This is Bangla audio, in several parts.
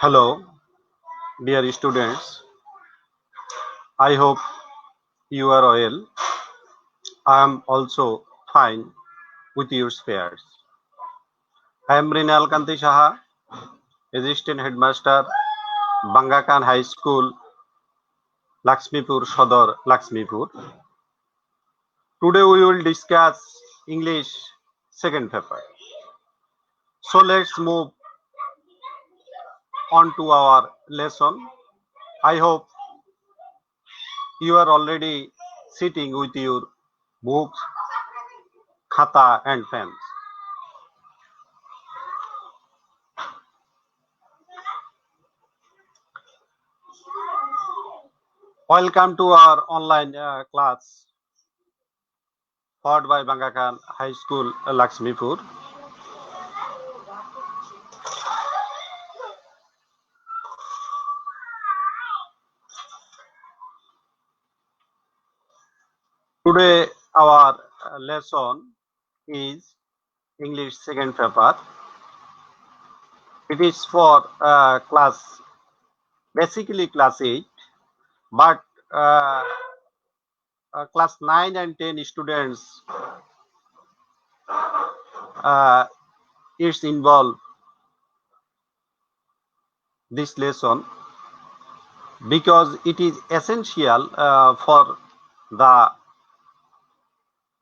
Hello, dear students. I hope you are well. I am also fine with your prayers. I am Rinal Kanti Saha, Assistant Headmaster, Bangakan High School, Lakshmipur, Sodor, Lakshmipur. Today we will discuss English second paper. So let's move on to our lesson. I hope you are already sitting with your books, khata and pens. Welcome to our online class taught by Bangakan High School, Lakshmipur. Today our lesson is English second paper. It is for class, basically class 8, but class 9 and 10 students it's involved this lesson because it is essential for the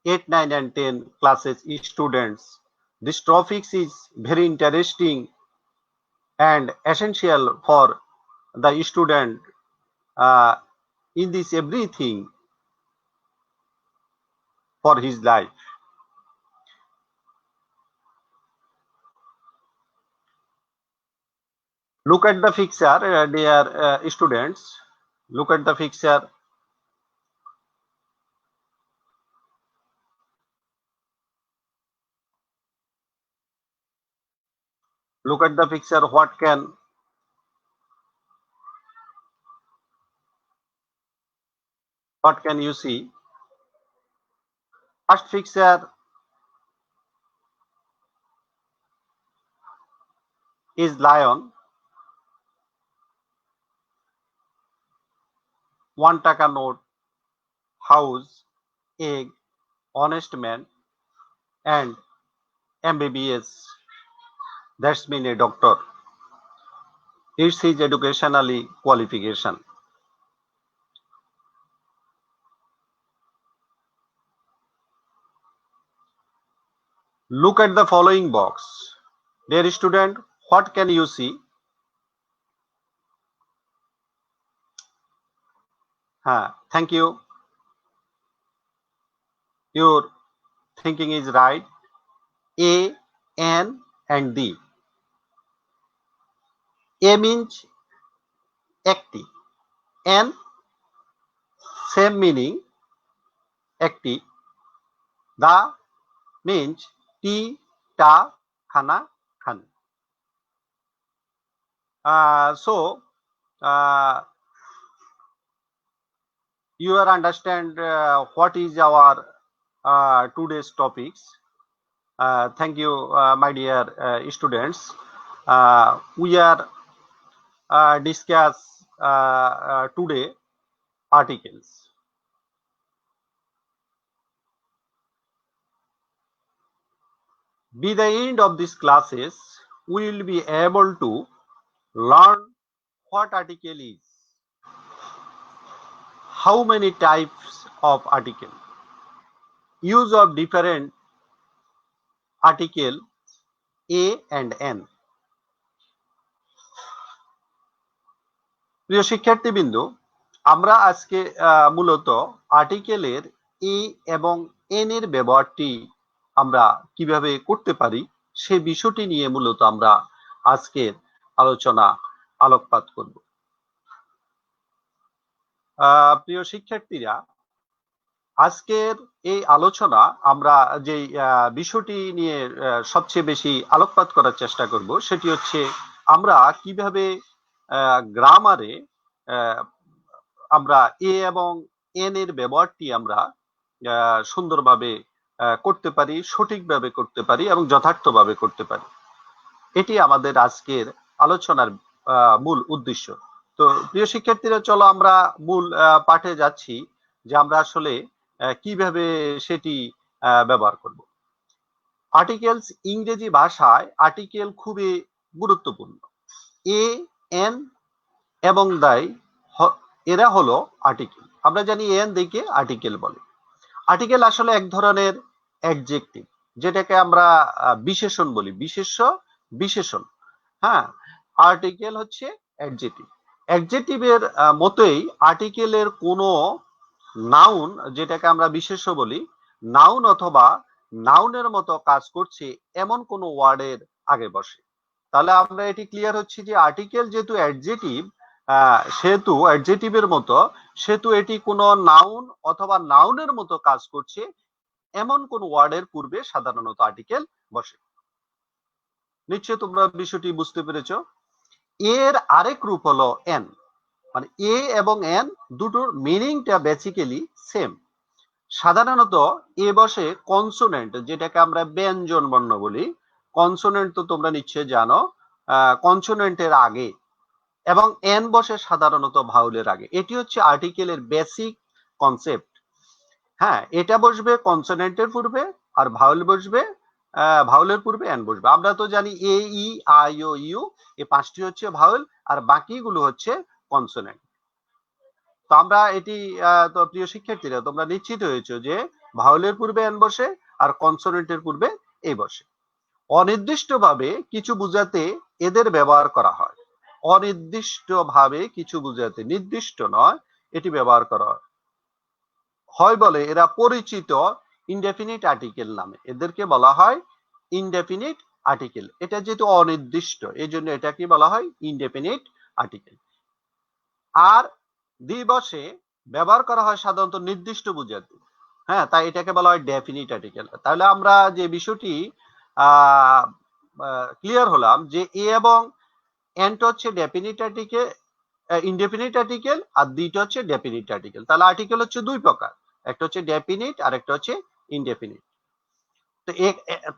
8, 9 and 10 classes students. This topic is very interesting and essential for the student in this everything for his life. Look at the picture, dear students. Look at the picture. Look at the picture. What can you see? First picture is lion, 1 taka note, house, egg, honest man, and MBBS. That's mean a doctor. It's his educationally qualification. Look at the following box. Dear student, what can you see? Thank you. Your thinking is right. A, N, and D. A means একটি, N same meaning একটি, the means tea, ta, khana, khan. So you are understand what is our today's topics. Thank you, my dear students. We are discuss today articles. By the end of these classes, we will be able to learn what article is, how many types of article, use of different article A and N. প্রিয় শিক্ষার্থীবৃন্দ, আমরা আজকে মূলত আর্টিকেলের এ এবং এন এর ব্যবহারটি আমরা কিভাবে করতে পারি সেই বিষয়টি নিয়ে মূলত আমরা আজকের আলোচনা আলোকপাত করব। প্রিয় শিক্ষার্থীরা, আজকের এই আলোচনা আমরা যে বিষয়টি নিয়ে সবচেয়ে বেশি আলোকপাত করার চেষ্টা করব সেটি হচ্ছে আমরা কিভাবে গ্রামারে আমরা এ এবং এন এর ব্যবহারটি আমরা সুন্দরভাবে করতে পারি, সঠিকভাবে করতে পারি এবং যথার্থভাবে করতে পারি। এটি আমাদের আজকের আলোচনার মূল উদ্দেশ্য। তো প্রিয় শিক্ষার্থীরা, চলো আমরা মূল পাঠে যাচ্ছি যে আমরা আসলে কিভাবে সেটি ব্যবহার করব। আর্টিকেলস, ইংরেজি ভাষায় আর্টিকেল খুবই গুরুত্বপূর্ণ। এ, এন এবং দাই এরা হলো আর্টিকেল। আমরা জানি এন দিকে আর্টিকেল বলে। আর্টিকেল আসলে এক ধরনের অ্যাডজেক্টিভ, যেটাকে আমরা বিশেষণ বলি, বিশেষ্য বিশেষণ। আর্টিকেল হচ্ছে অ্যাডজেক্টিভ। অ্যাডজেক্টিভের মতোই আর্টিকেলের কোনো নাউন, যেটাকে আমরা বিশেষ্য বলি, নাউন অথবা নাউনের মতো কাজ করছে এমন কোন ওয়ার্ডের আগে বসে। তাহলে আমরা এটি ক্লিয়ার হচ্ছে যে আর্টিকেল যেহেতু অ্যাডজেক্টিভ, সেহেতু অ্যাডজেক্টিভের মতো, সেহেতু এটি কোনো নাউন অথবা নাউনের মতো কাজ করছে এমন কোন ওয়ার্ডের পূর্বে সাধারণত আর্টিকেল বসে। নিশ্চয় তোমরা বিষয়টি বুঝতে পেরেছ। এর আরেক রূপ হলো এন, মানে এ এবং এন দুটোর মিনিংটা বেসিক্যালি সেম। সাধারণত এ বসে কনসোনেন্ট, যেটাকে আমরা ব্যঞ্জন বর্ণ বলি। কনসোনেন্ট তো তোমরা নিশ্চয় জানো, কনসোনেন্টের আগে, এবং এন বসে সাধারণত ভাউলের আগে। এটি হচ্ছে আর্টিকেলের বেসিক কনসেপ্ট। হ্যাঁ, এটা বসবে কনসোনেন্টের পূর্বে, আর ভাওয়েল বসবে, ভাওয়েলের পূর্বে এন বসবে। আমরা তো জানি এ, ই, আই, ও, ইউ এই পাঁচটি হচ্ছে ভাওয়েল, আর বাকিগুলো হচ্ছে কনসোনেন্ট। তো আমরা এটি তো প্রিয় শিক্ষার্থীরা তোমরা নিশ্চিত হয়েছো যে ভাওয়েলের পূর্বে এন বসে আর কনসোনেন্টের পূর্বে এই বসে। অনির্দিষ্টভাবে কিছু বোঝাতে এদের ব্যবহার করা হয়। অনির্দিষ্টভাবে কিছু বোঝাতে, নির্দিষ্ট নয়, এটি ব্যবহার করা হয় বলে এরা পরিচিত ইনডেফিনিট আর্টিকেল নামে। এদেরকে বলা হয় ইনডেফিনিট আর্টিকেল। এটা যেহেতু অনির্দিষ্ট, এই জন্য এটাকে বলা হয় ইনডেফিনিট আর্টিকেল। আর দিবসে ব্যবহার করা হয় সাধারণত নির্দিষ্ট বোঝাতে। হ্যাঁ, তাই এটাকে বলা হয় ডেফিনিট আর্টিকেল। তাহলে আমরা যে বিষয়টি ক্লিয়ার হলাম যে এ এবং এনটা হচ্ছে ডেফিনিট আর্টিকেল, ইনডেফিনিট আর্টিকেল, আর দুইটা হচ্ছে ডেফিনিট আর্টিকেল। তাহলে আর্টিকেল হচ্ছে দুই প্রকার, একটা হচ্ছে ডেফিনিট আর একটা হচ্ছে ইনডেফিনিট। তো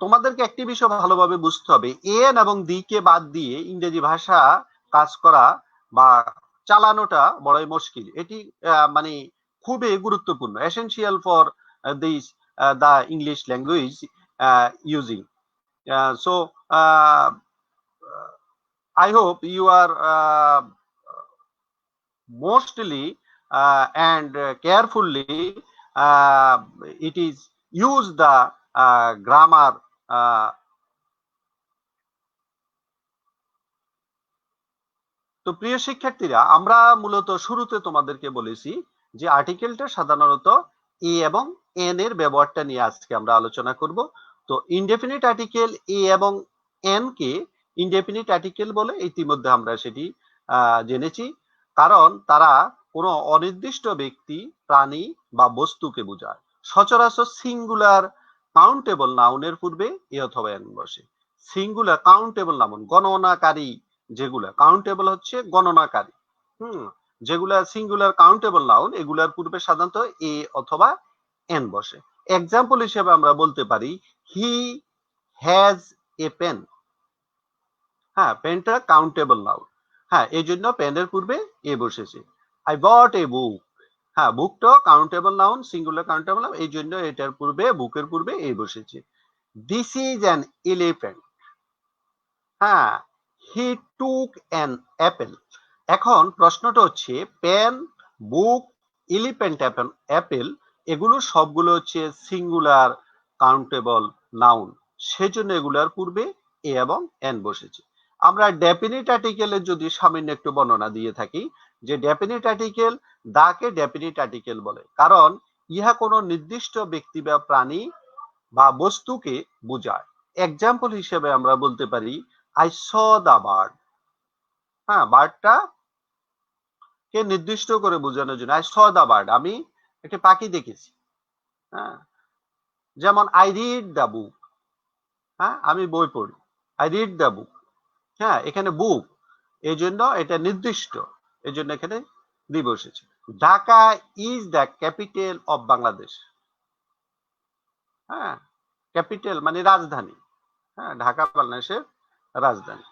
তোমাদেরকে একটি বিষয় ভালোভাবে বুঝতে হবে, এন এবং দি কে বাদ দিয়ে ইংরেজি ভাষা কাজ করা বা চালানোটা বড়ই মুশকিল। এটি মানে খুবই গুরুত্বপূর্ণ, essential for this the English language using. So I hope you are mostly and carefully it is use the grammar. তো প্রিয় শিক্ষার্থীরা, আমরা মূলত শুরুতে তোমাদেরকে বলেছি যে আর্টিকেলটা সাধারণত এ এবং এন এর ব্যবহারটা নিয়ে আজকে আমরা আলোচনা করব। তো ইনডেফিনিট আর্টিকেল এ এবং এন কে ইনডেফিনিট আর্টিকেল বলে ইতিমধ্যে আমরা সেটি জেনেছি, কারণ তারা কোনো অনির্দিষ্ট ব্যক্তি, প্রাণী বা বস্তুকে বোঝায়। সচরাচর সিঙ্গুলার কাউন্টেবল নাউনের পূর্বে এ অথবা এন বসে। সিঙ্গুলার কাউন্টেবল নাউন, গণনাকারী যেগুলা, কাউন্টেবল হচ্ছে গণনাকারী, যেগুলা সিঙ্গুলার কাউন্টেবল নাউন, এগুলার পূর্বে সাধারণত এ অথবা এন বসে। এক্সাম্পল হিসেবে আমরা বলতে পারি হি হ্যাজ এ পেন। হ্যাঁ, পেনটা কাউন্টেবল নাউন, হ্যাঁ, এই জন্য পেনের পূর্বে এ বসেছে। আই বট এ বুক। হ্যাঁ, বুকটা countable noun, singular countable noun, এই জন্য এটার পূর্বে, বুকের পূর্বে এ বসেছে। This is an elephant. হ্যাঁ, হি টুক অ্যান অ্যাপেল। এখন প্রশ্নটা হচ্ছে পেন, বুক, এলিফ্যান্ট, অ্যাপেল এগুলো সবগুলো হচ্ছে সিঙ্গুলার কাউন্টেবল নাউন, সেজন্য এগুলার পূর্বে এ এবং এন বসেছে। আমরা ডেফিনিট আর্টিকেলের যদি সামান্য একটু বর্ণনা দিয়ে থাকি, যে ডেফিনিট আর্টিকেল দাকে ডেফিনিট আর্টিকেল বলে, কারণ ইহা কোনো নির্দিষ্ট ব্যক্তি বা প্রাণী বা বস্তুকে বোঝায়। এক্সাম্পল হিসেবে আমরা বলতে পারি আই স দা বার্ড। হ্যাঁ, বার্ডটা কে নির্দিষ্ট করে বোঝানোর জন্য আই স দা বার্ড, আমি একটি পাখি দেখেছি। হ্যাঁ, যেমন আই রিড দা বুক। হ্যাঁ, আমি বই পড়ি, আই রিড দা বুক। হ্যাঁ, এখানে বুক, এই জন্য এটা নির্দিষ্ট, এই জন্য এখানে দি বসেছে। Dhaka is the capital of Bangladesh. হ্যাঁ, ক্যাপিটাল মানে রাজধানী। হ্যাঁ, ঢাকা বাংলাদেশের রাজধানী।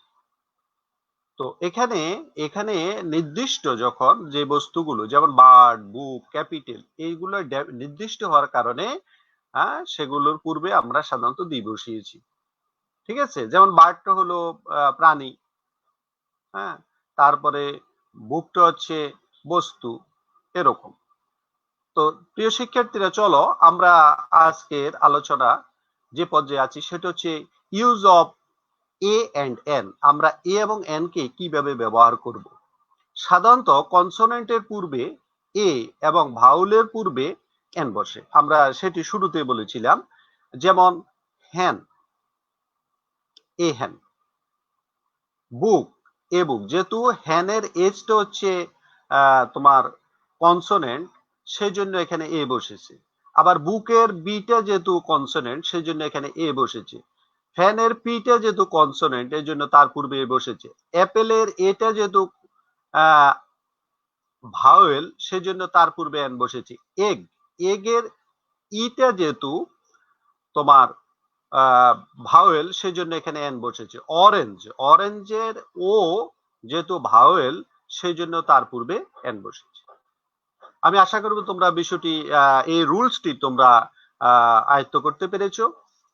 তো এখানে এখানে নির্দিষ্ট যখন যে বস্তুগুলো, যেমন বার্ড, বুক, ক্যাপিটাল, এইগুলো নির্দিষ্ট হওয়ার কারণে সেগুলোর পূর্বে আমরা সাধারণত দি বসিয়েছি। ঠিক আছে, যেমন বার্ডটা হলো প্রাণী, হ্যাঁ, তারপরে বুকটা হচ্ছে বস্তু, এরকম। তো প্রিয় শিক্ষার্থীরা, চলো আমরা আজকের আলোচনা যে পর্যায়ে আছি সেটা হচ্ছে use of a and an. আমরা এ এবং এন কে কিভাবে ব্যবহার করব। সাধারণত কনসোনেন্টের পূর্বে এ এবং ভাউলের পূর্বে এন বসে, আমরা সেটি শুরুতে বলেছিলাম। যেমন হ্যান, এ হ্যান। বুক, এ বুক, যেহেতু হ্যানের এজটা হচ্ছে তোমার কনসোনেন্ট, সেই জন্য এখানে এ বসেছে। আবার বুকের বিটা যেহেতু কনসোনেন্ট, সেই জন্য এখানে এ বসেছে। ফ্যানের পিটা যেহেতু কনসোনেন্ট, এই জন্য তার পূর্বে এ বসেছে। অ্যাপেলের এটা যেহেতু ভাওয়েল, সেজন্য তার পূর্বে এন বসেছে। এগ, এগের ইটা যেহেতু তোমার ভাওয়েল, সেজন্য এখানে এন বসেছে। অরেঞ্জ, অরেঞ্জের ও যেহেতু ভাওয়েল, সেই জন্য তার পূর্বে এন বসেছে। আমি আশা করব তোমরা বিষয়টি এই রুলসটি তোমরা আয়ত্ত করতে পেরেছো।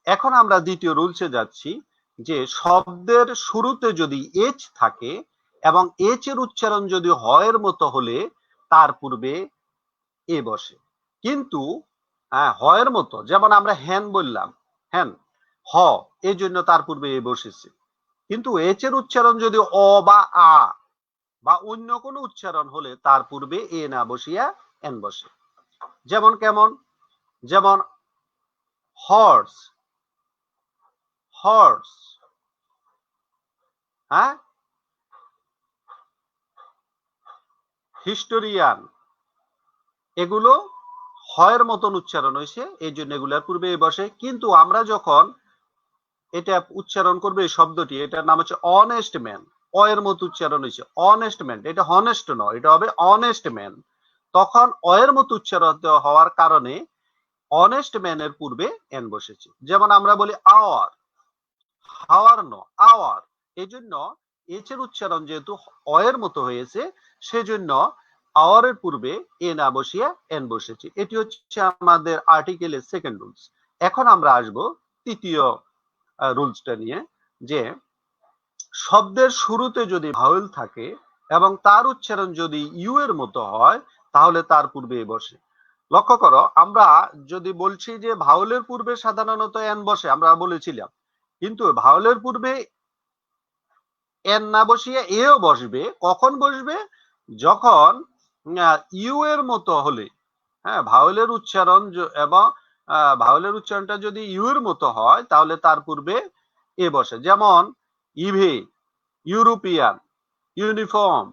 এখন আমরা দ্বিতীয় রুলসে যাচ্ছি, যে শব্দের শুরুতে যদি এইচ থাকে এবং এইচ এর উচ্চারণ যদি হয়ের মতো হলে তার পূর্বে এ বসে। কিন্তু হয়ের মতো, যেমন আমরা হ্যান বললাম, হ্যান হ, এই জন্য তার পূর্বে এ বসেছে। কিন্তু এইচ এর উচ্চারণ যদি অ বা আ বা অন্য কোনো উচ্চারণ হলে তার পূর্বে এ না বসিয়া এন বসে। যেমন কেমন? যেমন হর্স, হর্স, হ্যাঁ, হিস্টোরিয়ান, এগুলো হয়ের মতন উচ্চারণ হয়েছে, এই জন্য এগুলার পূর্বে বসে। কিন্তু আমরা যখন এটা উচ্চারণ করবে এই শব্দটি, এটার নাম হচ্ছে অনেস্ট ম্যান, অ এর মতো উচ্চারণ হয়েছে অনেস্ট ম্যান, এটা হনেস্ট নয়, এটা হবে অনেস্ট ম্যান। তখন অ এর মতো উচ্চারণ হওয়ার কারণে অনেস্ট ম্যানের পূর্বে এন বসেছে। যেমন আমরা বলি আওয়ার, হাওয়ার ন, আওয়ার, এই জন্য এইচ এর উচ্চারণ যেহেতু অ এর মতো হয়েছে, সেজন্য আওয়ারের পূর্বে এ না বসিয়া এন বসেছে। এটি হচ্ছে আমাদের আর্টিকেলের সেকেন্ড রুলস। এখন আমরা আসব তৃতীয় রুলসটা নিয়ে, যে শব্দের শুরুতে যদি ভাওয়েল থাকে এবং তার উচ্চারণ যদি ইউ এর মতো হয় তাহলে তার পূর্বে এ বসে। লক্ষ্য করো, আমরা যদি বলছি যে ভাওয়েলের পূর্বে সাধারণত এন বসে, আমরা বলেছিলাম, কিন্তু ভাওয়েলের পূর্বে এন না বসিয়ে এও বসবে। কখন বসবে? যখন ইউ এর মতো হলে, হ্যাঁ, ভাওয়েলের উচ্চারণ এবং ভাওয়েলের উচ্চারণটা যদি ইউ এর মতো হয় তাহলে তার পূর্বে এ বসে। যেমন ইভে, ইউরোপিয়ান, ইউনিফর্ম,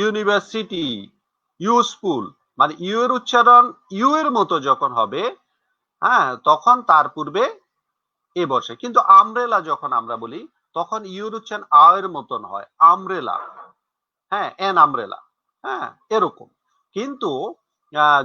ইউনিভার্সিটি, ইউজফুল, মানে ইউ এর উচ্চারণ ইউ এর মতো যখন হবে, হ্যাঁ, তখন তার পূর্বে এ বসে। কিন্তু আমব্রেলা যখন আমরা বলি তখন ইউর উচ্চারণ আ এর মতন হয়, আমব্রেলা, হ্যাঁ, এন আমব্রেলা, হ্যাঁ, এরকম। কিন্তু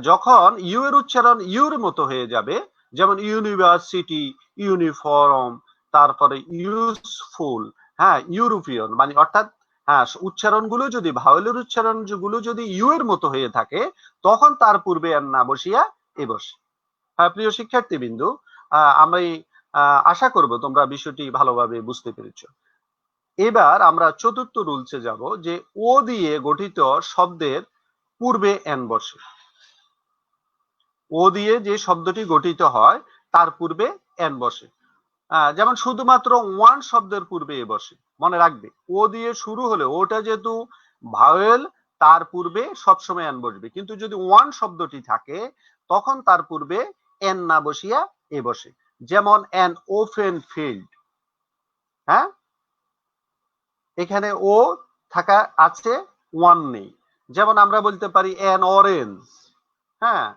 যখন ইউ এর উচ্চারণ ইউর মতো হয়ে যাবে, যেমন ইউনিভার্সিটি, ইউনিফর্ম, তারপরে ইউজফুল, হ্যাঁ, ইউরোপিয়ান, মানে অর্থাৎ হ্যাঁ, উচ্চারণগুলো যদি ভাওয়েলের উচ্চারণগুলো যদি ইউ এর মতো হয়ে থাকে তখন তার পূর্বে এন না বসিয়া এ বসে। হ্যাঁ, প্রিয় শিক্ষার্থীবৃন্দু, আমি আশা করব তোমরা বিষয়টি ভালোভাবে বুঝতে পেরেছো। এবার আমরা চতুর্থ রুলসে যাব, যে ও দিয়ে গঠিত শব্দের পূর্বে এন বসে। ও দিয়ে যে শব্দটি গঠিত হয় তার পূর্বে এন বসে। যেমন শুধুমাত্র ওয়ান শব্দের পূর্বে এ বসে। মনে রাখবে, ও দিয়ে শুরু হলে ওটা যেহেতু ভাওয়েল, তার পূর্বে সবসময় এন বসবে। কিন্তু যদি ওয়ান শব্দটি থাকে তখন তার পূর্বে এন না বসিয়া এ বসে। যেমন অ্যান ওপেন ফিল্ড, হ্যাঁ, এখানে ও থাকা আছে, ওয়ান নেই। যেমন আমরা বলতে পারি অ্যান অরেঞ্জ, হ্যাঁ,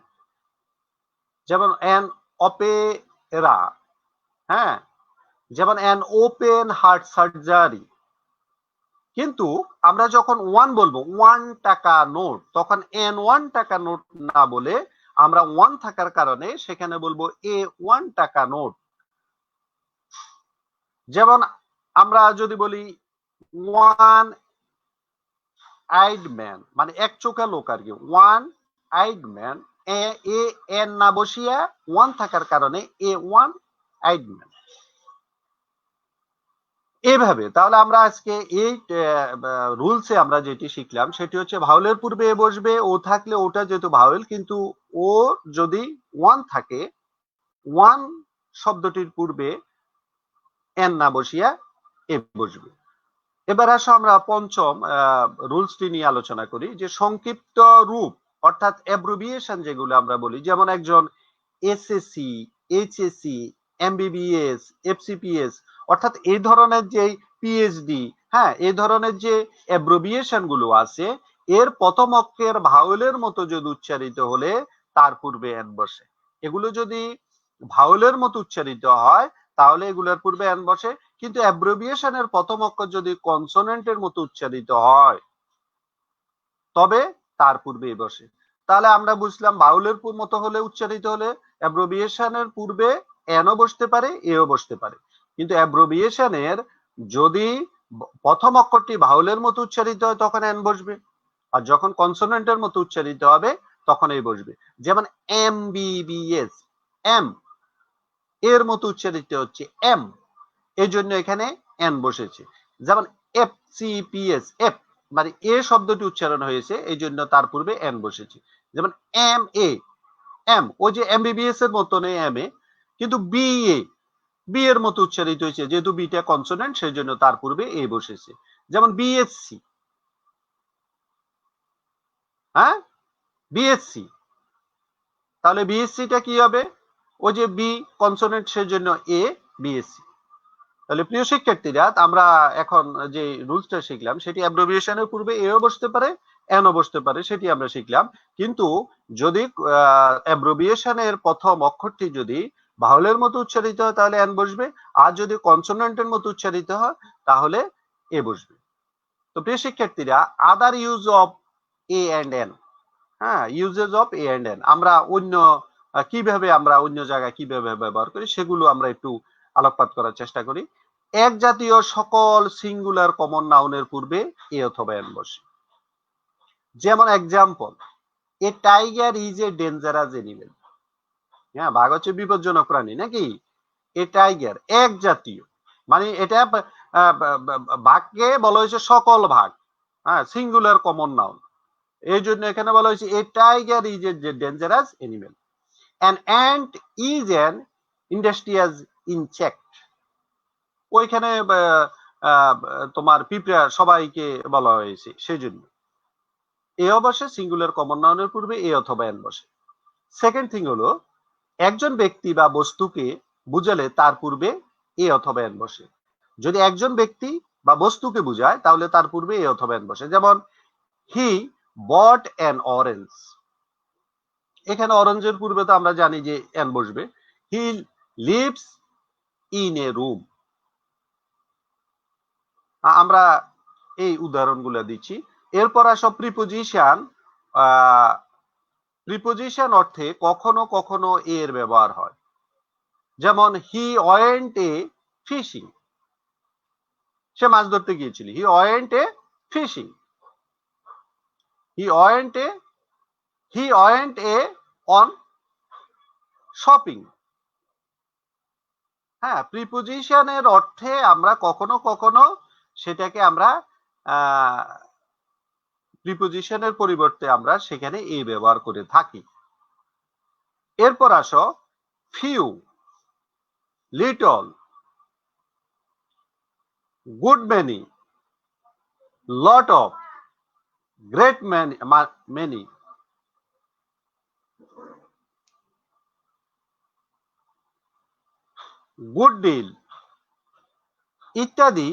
যেমন অ্যান অপেরা, হ্যাঁ, যেমন অ্যান ওপেন হার্ট সার্জারি। কিন্তু আমরা যখন ওয়ান বলবো, 1 টাকা নোট, তখন এন 1 টাকা নোট না বলে আমরা ওয়ান থাকার কারণে সেখানে বলবো এ 1 টাকা নোট। যেমন আমরা যদি বলি ওয়ান আইড ম্যান, মানে এক চোখা লোক আর কি, one eyed man, A N না বসিয়া ওয়ান থাকার কারণে এ ওয়ান আইড ম্যান। এইভাবে তাহলে আমরা আজকে এই রুলসে আমরা যেটি শিখলাম সেটি হচ্ছে ভাওয়েলের পূর্বে এ বসবে, ও থাকলে ওটা যেহেতু ভাওয়েল, কিন্তু ও যদি ওয়ান থাকে, ওয়ান শব্দটির পূর্বে এন না বসিয়া এ বসবে। এবার আসো আমরা পঞ্চম রুলসটি নিয়ে আলোচনা করি, যে সংক্ষিপ্ত রূপ অর্থাৎ অ্যাব্রিভিয়েশন যেগুলো আমরা বলি, যেমন একজন এসএসসি, এইচএসসি, এমবিবিএস, এফসিপিএস, অর্থাৎ এই ধরনের যে পিএইচডি, হ্যাঁ, এই ধরনের যে অ্যাব্রিভিয়েশন গুলো আছে, এর প্রথম অক্ষর ভাওয়েলের মতো যদি উচ্চারিত হলে তার পূর্বে এন বসে। এগুলো যদি ভাওয়েলের মতো উচ্চারিত হয় তাহলে এগুলোর পূর্বে এন বসে। কিন্তু অ্যাব্রিভিয়েশনের প্রথম অক্ষর যদি কনসোনেন্টের মতো উচ্চারিত হয় তবে তার পূর্বে বসে। তাহলে আমরা বুঝলাম ভাওয়েলের মতো হলে উচ্চারিত হলে অ্যাব্রিভিয়েশনের পূর্বে এনও বসতে পারে, এও বসতে পারে। কিন্তু অ্যাব্রিভিয়েশনের যদি প্রথম অক্ষরটি ভাওয়েলের মতো উচ্চারিত হয় তখন এন বসবে, আর যখন কনসোনেন্টের মতো উচ্চারিত হবে তখন এই বসবে। যেমন MBBS, এম এর মতো উচ্চারিত হচ্ছে এম, এই জন্য এখানে এন বসেছে। যেমন FCPS, এফ মানে এ শব্দটি উচ্চারণ হয়েছে, এই জন্য তার পূর্বে এন বসেছে। যেমন MA, এম ওই যে MBBS এর মতন এম এ, কিন্তু BA, বি এর মতো উচ্চারিত হয়েছে, যেহেতু বিটা কনসোনেন্ট সেই জন্য তার পূর্বে এ বসেছে। যেমন BSc, হ্যাঁ BSc, তাহলে বিএসসিটা কি হবে? ওই যে বি কনসোনেন্ট সেই জন্য এ, বিএসসি। তাহলে প্রিয় শিক্ষার্থীরা, আমরা এখন যে রুলসটা শিখলাম সেটি অ্যাব্রিভিয়েশনের পূর্বে এও বসতে পারে, এনও বসতে পারে, সেটি আমরা শিখলাম। কিন্তু যদি অ্যাব্রিভিয়েশনের প্রথম অক্ষরটি যদি ভাওয়েলের মতো উচ্চারিত হয় তাহলে এন বসবে, আর যদি কনসোনেন্টের মতো উচ্চারিত হয় তাহলে এ বসবে। তো প্রিয় শিক্ষার্থীরা, other use of a and an, হ্যাঁ uses of a and an, আমরা অন্য কিভাবে আমরা অন্য জায়গায় কিভাবে ব্যবহার করি সেগুলো আমরা একটু আলোকপাত করার চেষ্টা করি। এক জাতীয় সকল সিঙ্গুলার কমন নাউনের পূর্বে এ অথবা এন বসে। যেমন example, a tiger is a dangerous animal. হ্যাঁ, বাঘ হচ্ছে বিপজ্জনক প্রাণী নাকি? এ টাইগার এক জাতীয়, মানে এটা বাঘকে বলা হয়েছে সকল ভাগ, হ্যাঁ সিঙ্গুলার কমন নাউন, এই জন্য এখানে বলা হয়েছে a tiger is a dangerous animal. An ant is an industrious insect, ওইখানে তোমার পিঁপড়া সবাইকে বলা হয়েছে সেই জন্য এ অবশ্যই সিঙ্গুলার কমন নাউনের পূর্বে এ অথবা এন বসে। সেকেন্ড থিং হলো, একজন ব্যক্তি বা বস্তুকে বুঝালে তার পূর্বে এ অথবা এন বসে। যদি একজন ব্যক্তি বা বস্তুকে বুঝায় তাহলে তার পূর্বে এ অথবা এন বসে। যেমন হি বট অ্যান অরেঞ্জ, এখানে অরেঞ্জের পূর্বে তো আমরা জানি যে এন বসবে। He lives in a room, আমরা এই উদাহরণগুলো দিচ্ছি। এরপর আসো প্রিপোজিশন। প্রিপোজিশন অর্থে কখনো কখনো এর ব্যবহার হয়। যেমন হি ওয়েন্ট এ ফিশিং, সে মাছ ধরতে গিয়েছিল। He went a fishing, he went a on shopping. হ্যাঁ, প্রিপোজিশনের অর্থে আমরা কখনো কখনো সেটাকে আমরা প্রিপোজিশনের পরিবর্তে আমরা সেখানে এ ব্যবহার করে থাকি। এরপর আসো few, little, good many, lot of, great many, good deal ইত্যাদি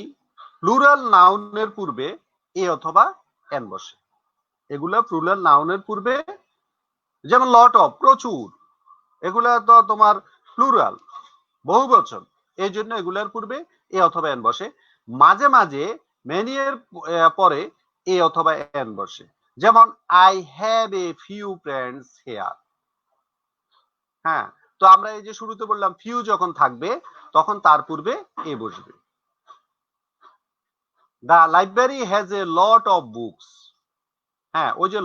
প্লুরাল নাউনের পূর্বে এ অথবা এন বসে। এগুলা প্লুরাল নাউনের পূর্বে, যেমন লট অফ প্রচুর, এগুলা তো তোমার প্লুরাল বহুবচন, এই জন্য এগুলার পূর্বে এ অথবা এন বসে। মাঝে মাঝে মেনি এর পরে এ অথবা এন বসে। যেমন I have a few friends here. হ্যাঁ, তো আমরা এই যে শুরুতে বললাম ফিউ যখন থাকবে তখন তার পূর্বে এ বসবে। The library has a lot of books. হ্যাঁ, ওই যে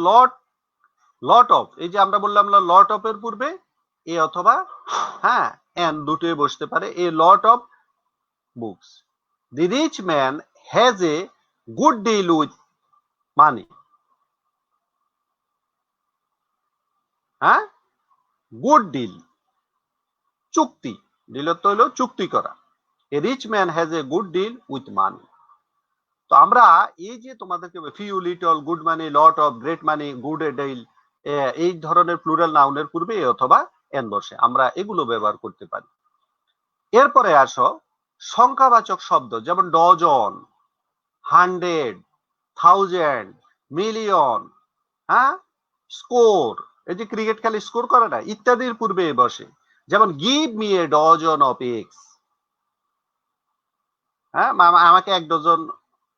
লট অফ, এই যে আমরা বললাম লট অফ এর পূর্বে এ অথবা হ্যাঁ এন দুটোই বসতে পারে। A lot of books. The rich man has a good deal with money. হ্যাঁ, গুড ডিল চুক্তি, ডিল তো হলো চুক্তি করা। A rich man has a good deal with money. তো আমরা এই যে তোমাদেরকে few, little, good money, lot of, great money, good a deal, এই ধরনের প্লুরাল নাউনের পূর্বে এ অথবা এন বসে, আমরা এগুলো ব্যবহার করতে পারি। এরপরে আসো সংখ্যাবাচক শব্দ, যেমন ডজন, হান্ড্রেড, থাউজেন্ড, মিলিয়ন, হ্যাঁ স্কোর, এই যে ক্রিকেট খেলে স্কোর করে না, ইত্যাদির পূর্বে বসে। যেমন give me A dozen of eggs, হ্যাঁ আমাকে 1 ডজন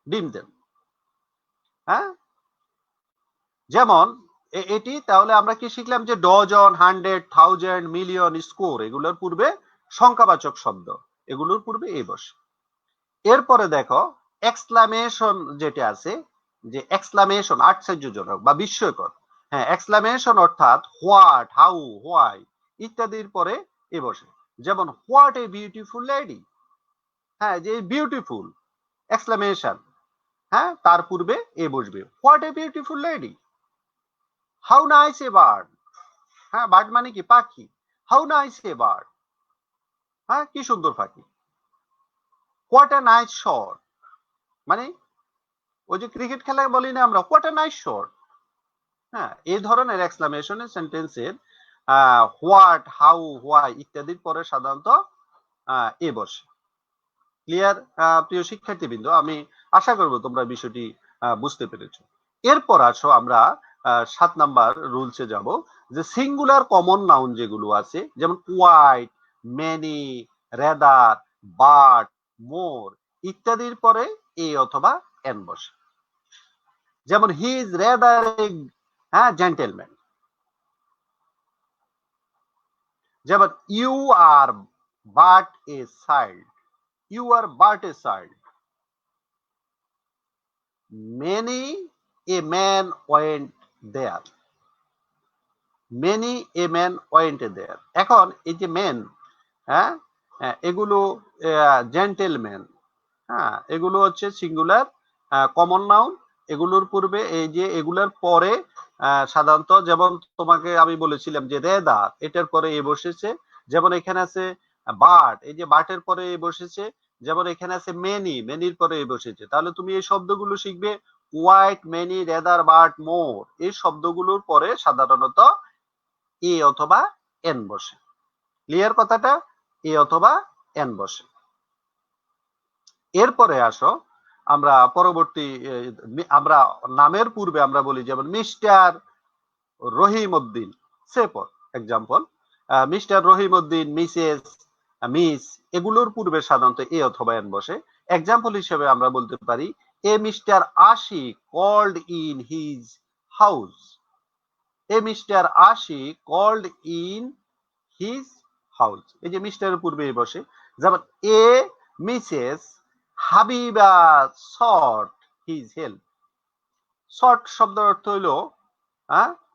ডিম দেন। হ্যাঁ, যেমন এটি, তাহলে আমরা কি শিখলাম যে dozen, hundred, thousand, million, score এগুলোর পূর্বে সংখ্যাবাচক শব্দ, এগুলোর পূর্বে এই বসে। এরপরে দেখো এক্সক্লামেশন যেটা আছে, যে এক্সক্লামেশন আশ্চর্যজনক বা বিস্ময়কর, হ্যাঁ, এক্সক্লামেশন অর্থাৎ হোয়াট, হাউ, হোয়াই ইত্যাদির পরে এ বসে। যেমন হোয়াট এ বিউটিফুল লেডি, হ্যাঁ, যে বিউটিফুল এক্সক্লামেশন, হ্যাঁ, তার পূর্বে এ বসবে। What a beautiful lady. How nice a bird, হ্যাঁ, বার্ড মানে কি পাখি। হাউ নাইস এ বার্ড, হ্যাঁ, কি সুন্দর পাখি। হোয়াট এ নাইস শট, মানে ওই যে ক্রিকেট খেলা বলি না আমরা, হোয়াট এ নাইস শট। হ্যাঁ, এই ধরনের এক্সক্লামেশনের সেন্টেন্সের হোয়াট, হাউ, হোয়াই ইত্যাদির পরে সাধারণত এ বসে। ক্লিয়ার প্রিয় শিক্ষার্থীবৃন্দ? আমি আশা করব তোমরা বিষয়টি বুঝতে পেরেছো। এরপর আসো আমরা 7 নাম্বার রুলসে যাব, যে সিঙ্গুলার কমন নাউন যেগুলো আছে, যেমন কোয়াইট, মেনি, রেদার, বাট, মোর ইত্যাদির পরে এ অথবা এন বসে। যেমন হি ইজ রেদার এ, হ্যাঁ, জেন্টেলম্যান। যেমন you are but a child, you are but a child. Many a man went there, many a man went there। এখন এই যে মেন, হ্যাঁ, এগুলো জেন্টেলম্যান, হ্যাঁ, এগুলো হচ্ছে সিঙ্গুলার কমন নাউন। এগুলোর পূর্বে এই যে এগুলোর পরে সাধারণত, যেমন তোমাকে আমি বলেছিলাম যে রেদার, এটার পরে এ বসেছে। যেমন এখানে আছে বাট, এই যে বাটের পরে এ বসেছে। যেমন এখানে আছে মেনি, মেনির পরে এ বসেছে। তাহলে তুমি এই শব্দগুলো শিখবে, কোয়াইট, মেনি, রেদার, বাট, মোর। এই শব্দগুলোর পরে সাধারণত এ অথবা এন বসে। ক্লিয়ার কথাটা? এ অথবা এন বসে। এরপরে আসো আমরা পরবর্তী, আমরা নামের পূর্বে আমরা বলি, যেমন mister Rahim Uddin, say for example, mister Rahim Uddin, Mrs, miss, এগুলোর পূর্বে সাধারণত এ অথবা এন বসে। এক্সাম্পল হিসেবে আমরা বলতে পারি, a mister Ashiq called in his house, a mister Ashiq called in his house. এই যে মিস্টারের পূর্বে এ বসে। যেমন a Mrs Habiba sought his help। sought শব্দের অর্থ হইলো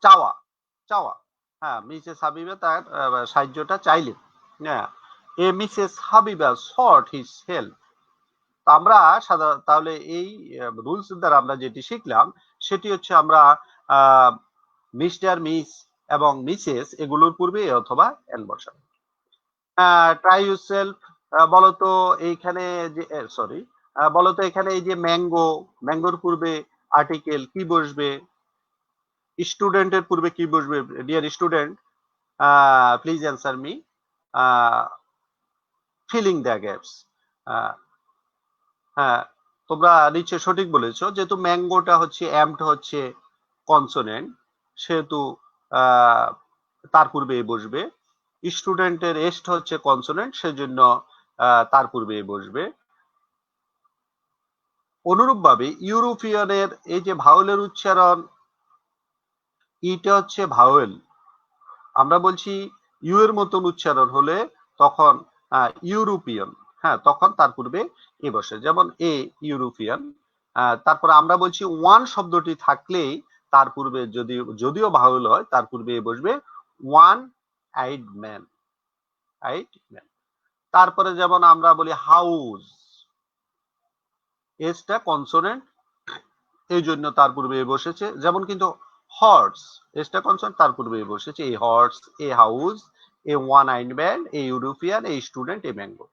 চাওয়া, চাওয়া। হ্যাঁ, মিসেস হাবিবা তার সাহায্যটা চাইলেন। হ্যাঁ, a Mrs Habiba sought his help। আমরা তাহলে এই রুলস দ্বারা আমরা যেটি শিখলাম সেটি হচ্ছে, আমরা মিস্টার, মিস এবং মিসেস এগুলোর পূর্বে অথবা এন বসাবো। ট্রাই ইউরসেলফ, বলতো এইখানে যে, সরি, বলতো এখানে এই যে ম্যাঙ্গো, ম্যাঙ্গোর পূর্বে আর্টিকেল কি বসবে? স্টুডেন্টের পূর্বে কি বসবে? Dear student, please answer me, filling the gaps. হ্যাঁ, তোমরা নিশ্চয় সঠিক বলেছো, যেহেতু ম্যাঙ্গোটা হচ্ছে এমড হচ্ছে কনসোনেন্ট, সেহেতু তার পূর্বে বসবে। স্টুডেন্টের এস্ট হচ্ছে কনসোনেন্ট, সেজন্য তার পূর্বে বসবে। অনুরূপভাবে ইউরোপিয়ানের এই যে ভাওয়েলের উচ্চারণ, ইটা হচ্ছে ভাওয়েল। আমরা বলছি ইউ এর মতন উচ্চারণ হলে তখন ইউরোপিয়ান, হ্যাঁ, তখন তার পূর্বে এ বসে। যেমন এ ইউরোপিয়ান। তারপরে আমরা বলছি ওয়ান শব্দটি থাকলেই তার পূর্বে যদিও ভাওয়েল হয়, তার পূর্বে এ বসবে one eyed man, eyed man. তারপরে যেমন আমরা বলি হাউস, এসটা কনসোনেন্ট, এই জন্য তার পূর্বে বসেছে। যেমন কিন্তু হর্স, এসটা কনসোনেন্ট, তার পূর্বে বসেছে এ horse, a house, A one eyed man, a European, a student, a mango.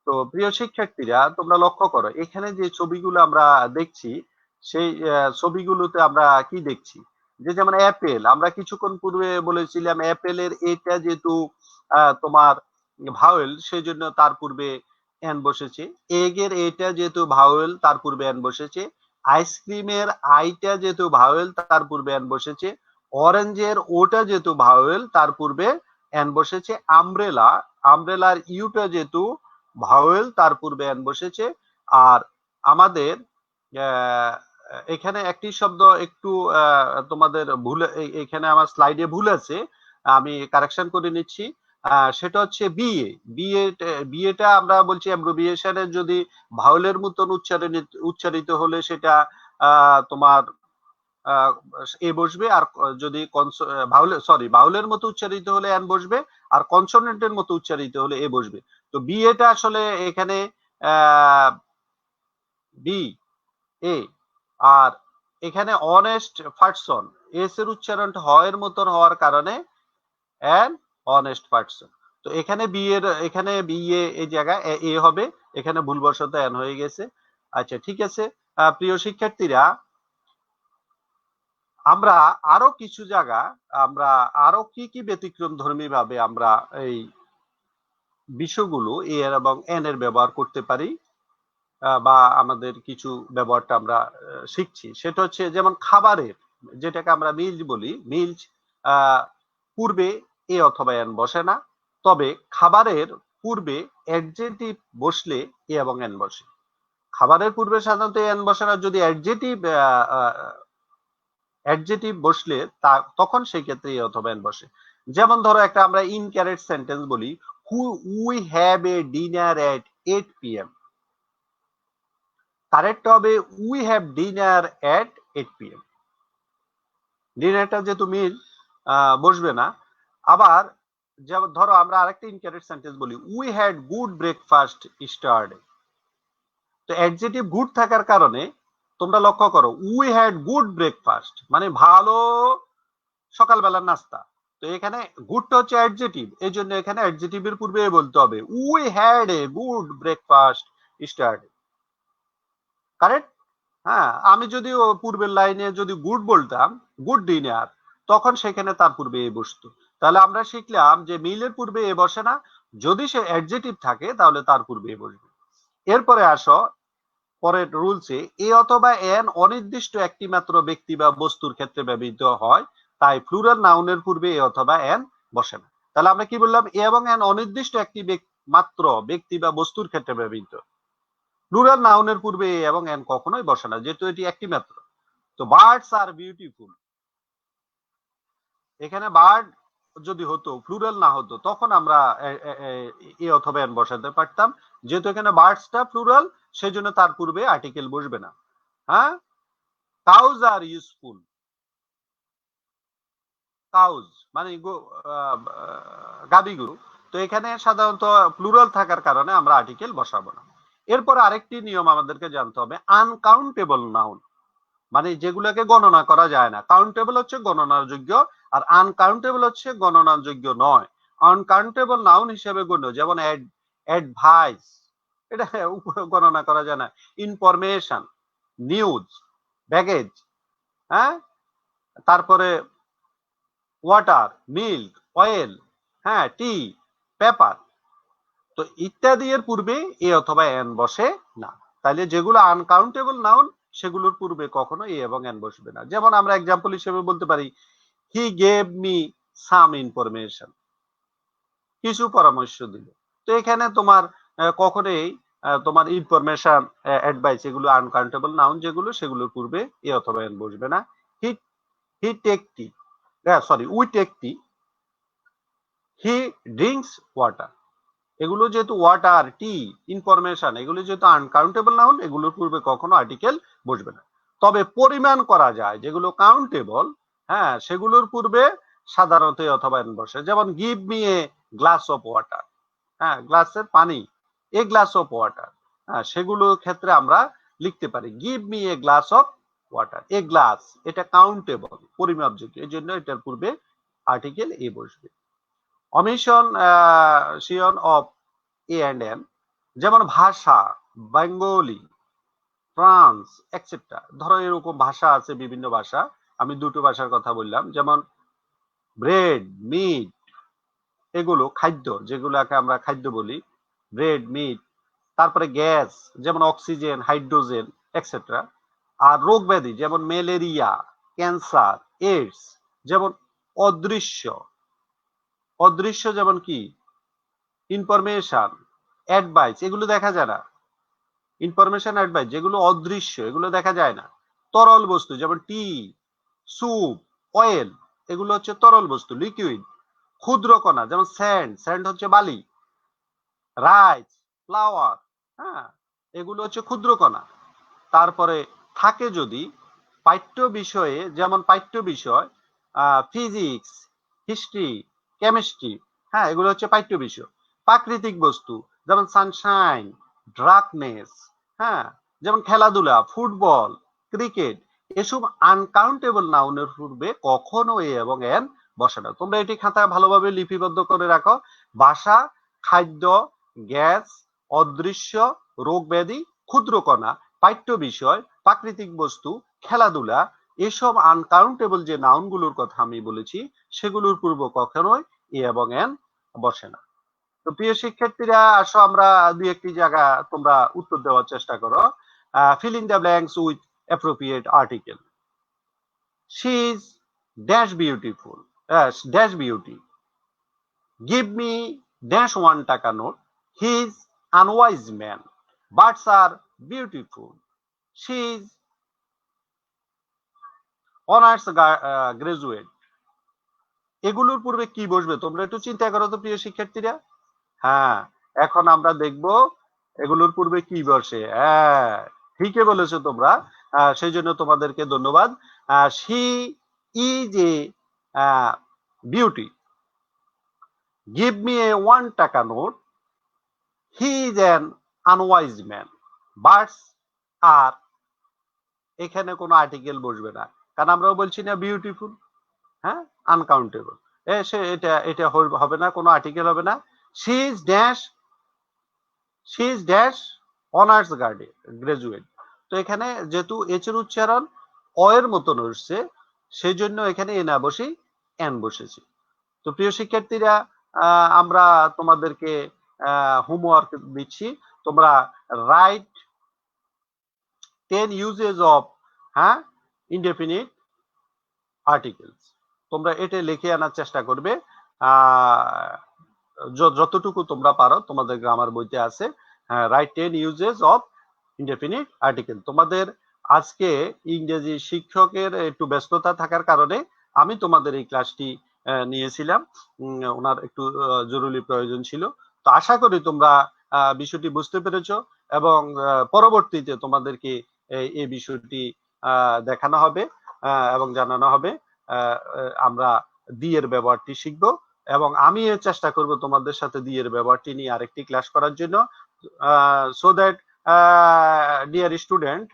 তো প্রিয় শিক্ষার্থীরা, তোমরা লক্ষ্য করো এখানে যে ছবিগুলো আমরা দেখছি, সেই ছবিগুলোতে আমরা কি দেখছি? যে যেমন অ্যাপেল, আমরা কিছুক্ষণ পূর্বে বলেছিলাম অ্যাপেলের এটা যেহেতু তোমার ভাওয়েল, সেই জন্য তার পূর্বে এন বসেছে। এগের এটা যেহেতু ভাওয়েল, তার পূর্বে এন বসেছে। আইসক্রিমের আইটা যেহেতু ভাওয়েল, তার পূর্বে এন বসেছে। অরেঞ্জের ওটা যেহেতু ভাওয়েল, তার পূর্বে এন বসেছে। আমব্রেলা, আমব্রেলার ইউটা যেহেতু ভাওয়েল, তার পূর্বে এন বসেছে। আর আমাদের এখানে একটি শব্দ একটু তোমাদের ভুল, এখানে আমার স্লাইডে ভুল আছে, আমি কারেকশন করে নিচ্ছি। সেটা হচ্ছে বিএ, বিএটা আমরা বলছি অ্যাব্রিভিয়েশনের, যদি ভাওয়েলের মতন উচ্চারিত হলে সেটা তোমার এ বসবে, আর যদি বাউলের মতো উচ্চারিত হলে এন বসবে, আর কনসোনেন্টের মতো উচ্চারিত হলে এ বসবে। তো বি এটা আসলে এখানে বি এ, আর এখানে অনেস্ট পারসন, এস এর উচ্চারণ হয় এর মতন হওয়ার কারণে অ্যান অনেস্ট পারসন। তো এখানে বি এর, এখানে বি এ এই জায়গায় এ হবে, এখানে ভুলবশত এন হয়ে গেছে। আচ্ছা ঠিক আছে। প্রিয় শিক্ষার্থীরা, আমরা আরো কিছু জায়গা, আমরা আরো কি কি ব্যতিক্রম ধর্মী ভাবে আমরা এই বিষয়গুলো এ এর এবং এন এর ব্যবহার করতে পারি, বা আমাদের কিছু ব্যবহারটা আমরা শিখছি। সেটা হচ্ছে যেমন খাবারের, যেটাকে আমরা মিলস বলি, মিলস পূর্বে এ অথবা এন বসে না, তবে খাবারের পূর্বে অ্যাডজেক্টিভ বসলে এ এবং এন বসে। খাবারের পূর্বে সাধারণত এন বসে না, যদি অ্যাডজেক্টিভ বসলে তখন সেই ক্ষেত্রে এ অথবা এন বসে। যেমন ধরো একটা আমরা ইনকারেক্ট সেন্টেন্স বলি, we have a dinner at 8 p.m. Correct হবে we have dinner at 8 p.m. ডিনারটা যেহেতু মিল, বসবে না। আবার যেমন ধরো আমরা আরেকটা ইনকারেক্ট সেন্টেন্স বলি, উই হ্যাড গুড ব্রেকফাস্ট ইস্টারডে। তো অ্যাডজেক্টিভ গুড থাকার কারণে তোমরা লক্ষ্য করো, উই হ্যাড গুড ব্রেকফাস্ট মানে ভালো সকালবেলার নাস্তা। তো এখানে গুডটা হচ্ছে অ্যাডজেক্টিভ, এই জন্য এখানে অ্যাডজেক্টিভের পূর্বে বলতে হবে we had a good breakfast ইস্টারডে। Correct? হ্যাঁ, আমি যদি পূর্বের লাইনে যদি গুড বলতাম, গুড ডিনার, তখন সেখানে তার পূর্বে এ বসতো। তাহলে আমরা শিখলাম যে মিলের পূর্বে এ বসে না, যদি সে অ্যাডজেক্টিভ থাকে তাহলে তার পূর্বে এ বসবে। এরপরে আসো পরের রুলসে, এ অথবা এন অনির্দিষ্ট একটি মাত্র ব্যক্তি বা বস্তুর ক্ষেত্রে ব্যবহৃত হয়, তাই প্লুরাল নাউনের পূর্বে এ অথবা এন বসে না। তাহলে আমরা কি বললাম, এ এবং এন অনির্দিষ্ট একটি মাত্র ব্যক্তি বা বস্তুর ক্ষেত্রে ব্যবহৃত। প্লুরাল নাউনের পূর্বে এ এবং এন কখনোই বসে না, যেহেতু এটি একটি মাত্র। তো বার্ডস আর বিউটিফুল, এখানে বার্ড যদি হতো, প্লুরাল না হতো, তখন আমরা এ অথবা এন বসাতে পারতাম। যেহেতু এখানে বার্ডসটা প্লুরাল, সেই জন্য তার পূর্বে আর্টিকেল বসবে না। হ্যাঁ, কাউজ আর ইউজফুল, কাউজ মানে গাবি গরু। তো এখানে সাধারণত প্লুরাল থাকার কারণে আমরা আর্টিকেল বসাবো না। এরপর আরেকটি নিয়ম আমাদেরকে জানতে হবে, আনকাউন্টেবল নাউন মানে যেগুলোকে গণনা করা যায় না। কাউন্টেবল হচ্ছে গণনার যোগ্য, আর আনকাউন্টেবল হচ্ছে গণনার যোগ্য নয়। আনকাউন্টেবল নাউন হিসেবে গণ্য যেমন অ্যাডভাইস, এটা গণনা করা যায় না। ইনফরমেশন, নিউজ, ব্যাগেজ, হ্যাঁ, তারপরে ওয়াটার, মিল্ক, অয়েল, হ্যাঁ, টি, পেপার। তো ইত্যাদি এর পূর্বে এ অথবা এন বসে না। তাহলে যেগুলো আনকাউন্টেবল নাউন সেগুলোর পূর্বে কখনো এ এবং এন বসবে না। যেমন আমরা এক্সাম্পল হিসেবে বলতে পারি, he gave me some information, কিছু পরামর্শ দিল। তো এখানে তোমার কখনোই তোমার ইনফরমেশন, অ্যাডভাইস, এগুলো আনকাউন্টেবল নাউন যেগুলো, সেগুলোর পূর্বে এ অথবা এন বসবে না। He he take tea, sorry we take tea, he drinks water. এগুলো যেহেতু ওয়াটার, টি, ইনফরমেশন, এগুলো যেহেতু আনকাউন্টেবল নাউন, এগুলোর পূর্বে কখনো আর্টিকেল বসবে না। তবে পরিমাণ করা যায় যেগুলো কাউন্টেবল, হ্যাঁ, সেগুলোর পূর্বে সাধারণত অথবা এন বসে। যেমন give me a glass of water, হ্যাঁ, গ্লাসের পানি, এ গ্লাস অফ ওয়াটার, হ্যাঁ, সেগুলোর ক্ষেত্রে আমরা লিখতে পারি give me a glass of water. A glass এটা কাউন্টেবল, পরিমাপযোগ্য, এই জন্য এটার পূর্বে আর্টিকেল এ বসবে। Omission of a and an, যেমন ভাষা, বেঙ্গলি, ফ্রান্স, এটসেট্রা। ধরো এরকম ভাষা আছে, বিভিন্ন ভাষা, আমি দুটো ভাষার কথা বললাম। যেমন ব্রেড, মিট, এগুলো খাদ্য, যেগুলোকে আমরা খাদ্য বলি, ব্রেড, মিট। তারপরে গ্যাস, যেমন অক্সিজেন, হাইড্রোজেন, এটসেট্রা। আর রোগ ব্যাধি, যেমন ম্যালেরিয়া, ক্যান্সার, এইডস। যেমন অদৃশ্য, অদৃশ্য যেমন কি, ইনফরমেশন, অ্যাডভাইস, এগুলো দেখা যায় না। ইনফরমেশন, অ্যাডভাইস যেগুলো অদৃশ্য, এগুলো দেখা যায় না। তরল বস্তু যেমন টি, স্যুপ, অয়েল, এগুলো হচ্ছে তরল বস্তু, লিকুইড। ক্ষুদ্র কণা যেমন স্যান্ড, স্যান্ড হচ্ছে বালি। রাইস, ফ্লাওয়ার, হ্যাঁ, এগুলো হচ্ছে ক্ষুদ্র কণা। তারপরে থাকে যদি পাঠ্য বিষয়ে, যেমন পাঠ্য বিষয় ফিজিক্স, হিস্ট্রি, কেমিস্ট্রি, হ্যাঁ এগুলো হচ্ছে পাঠ্য বিষয়। প্রাকৃতিক বস্তু যেমন সানশাইন, ডার্কনেস, হ্যাঁ যেমন খেলাধুলা, ফুটবল, ক্রিকেট, এসব আনকাউন্টেবল নাউনের পূর্বে কখনো এ এবং এন বসে না। তোমরা এটি খাতায় ভালোভাবে লিপিবদ্ধ করে রাখো। ভাষা, খাদ্য, গ্যাস, অদৃশ্য, রোগ ব্যাধি, ক্ষুদ্র কণা, পাঠ্য বিষয়, প্রাকৃতিক বস্তু, খেলাধুলা, এসব আনকাউন্টেবল যে নাউনগুলোর কথা আমি বলেছি সেগুলোর পূর্ব কখনোই এ এবং এন বসে না। তো প্রিয় শিক্ষার্থীরা, আসো আমরা দুই একটি জায়গা তোমরা উত্তর দেওয়ার চেষ্টা করো। fill in the blanks with appropriate article. She is dash beautiful, dash beauty. Give me dash 1 টাকা note. He is unwise man. Birds are beautiful. She is honors graduate. এগুলোর পূর্বে কি বসবে তোমরা একটু চিন্তা করো তো প্রিয় শিক্ষার্থীরা। হ্যাঁ, এখন আমরা দেখব এগুলোর পূর্বে কি বসে। হ্যাঁ, ঠিকই বলেছো তোমরা, সেই জন্য তোমাদেরকে ধন্যবাদ। She is a beauty. Give me এ 1 টাকা note. He is an unwise man. Birds আর, এখানে কোনো আর্টিকেল বসবে না, কারণ আমরাও বলছি না বিউটিফুল, হ্যাঁ আনকাউন্টেবল, এটা এটা হবে না, কোনো আর্টিকেল হবে না। She is dash, she is dash honours graduate. তো এখানে যেহেতু এইচ এর উচ্চারণ অ এর মতন হচ্ছে, সেই জন্য এখানে এ না বসে এন বসেছে। তো প্রিয় শিক্ষার্থীরা, আমরা তোমাদেরকে হোমওয়ার্ক দিচ্ছি। তোমরা right 10 uses of indefinite articles, তোমরা এটা লিখে আনার চেষ্টা করবে যতটুকু তোমরা পারো। তোমাদের গ্রামার বইতে আছে right 10 uses of indefinite article. তোমাদের আজকে ইংরেজি শিক্ষকের একটু ব্যস্ততা থাকার কারণে আমি তোমাদের এই ক্লাসটি নিয়েছিলাম, ওনার একটু জরুরি প্রয়োজন ছিল। তো আশা করি তোমরা বিষয়টি বুঝতে পেরেছো এবং পরবর্তীতে তোমাদেরকে এই বিষয়টি দেখানো হবে এবং জানানো হবে। আমরা দিয়ের ব্যবহারটি শিখব এবং আমি চেষ্টা করব তোমাদের সাথে দিয়ের ব্যবহারটি নিয়ে আরেকটি ক্লাস করার জন্য। So that dear student,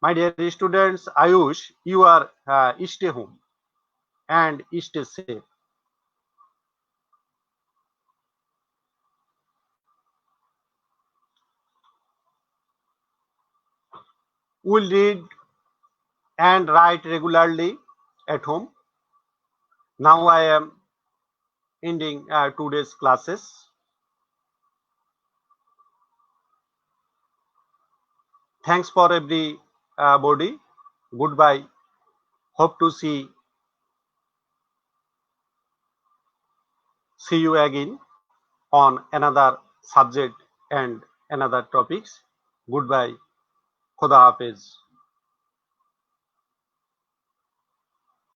my dear students, I wish you are stay home and stay safe. We'll read and write regularly at home. Now I am ending today's classes. Thanks for everybody. Goodbye. Hope to see you again on another subject and another topics. Goodbye. Khuda Hafiz.